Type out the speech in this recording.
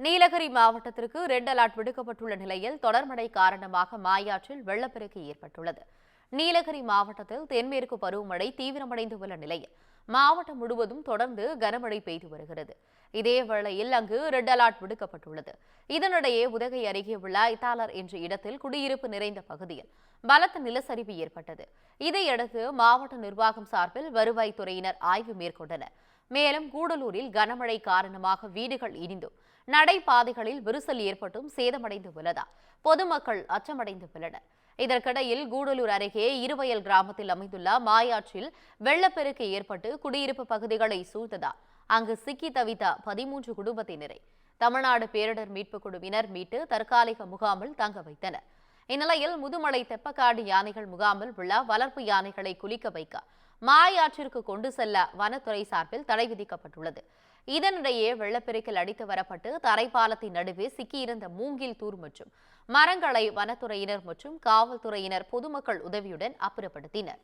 நீலகிரி மாவட்டத்திற்கு red alert விடுக்கப்பட்டுள்ள நிலையில் தொடர் மழை காரணமாக மாயாற்றில் வெள்ளப்பெருக்கு ஏற்பட்டுள்ளது. நீலகிரி மாவட்டத்தில் தென்மேற்கு பருவமழை தீவிரமடைந்து உள்ள நிலையில் மாவட்டம் முழுவதும் தொடர்ந்து கனமழை பெய்து வருகிறது. இதேவேளையில் அங்கு ரெட் அலர்ட் விடுக்கப்பட்டுள்ளது. இதனிடையே உதகை அருகே உள்ள ஐத்தாளர் என்ற இடத்தில் குடியிருப்பு நிறைந்த பகுதியில் பலத்த நிலச்சரிவு ஏற்பட்டது. இதையடுத்து மாவட்ட நிர்வாகம் சார்பில் வருவாய்த்துறையினர் ஆய்வு மேற்கொண்டனர். மேலும் கூடலூரில் கனமழை காரணமாக வீடுகள் இடிந்தும் நடைபாதைகளில் விரிசல் ஏற்பட்டும் சேதமடைந்து உள்ளதால் பொதுமக்கள் அச்சமடைந்து உள்ளனர். இதற்கிடையில் கூடலூர் அருகே இருவயல் கிராமத்தில் அமைந்துள்ள மாயாற்றில் வெள்ளப்பெருக்கு ஏற்பட்டு குடியிருப்பு பகுதிகளை சூழ்ந்ததால் அங்கு சிக்கி தவித்த 13 குடும்பத்தினரை தமிழ்நாடு பேரிடர் மீட்புக் குழுவினர் மீட்டு தற்காலிக முகாமில் தங்க வைத்தனர். இந்நிலையில் முதுமலை தெப்பக்காடு யானைகள் முகாமில் உள்ள வளர்ப்பு யானைகளை குளிக்க வைக்க மாயாற்றிற்கு கொண்டு செல்ல வனத்துறை சார்பில் தடை விதிக்கப்பட்டுள்ளது. இதனிடையே வெள்ளப்பெருக்கில் அடித்து வரப்பட்டு தரைப்பாலத்தின் நடுவே சிக்கியிருந்த மூங்கில் தூர் மற்றும் மரங்களை வனத்துறையினர் மற்றும் காவல்துறையினர் பொதுமக்கள் உதவியுடன் அப்புறப்படுத்தினர்.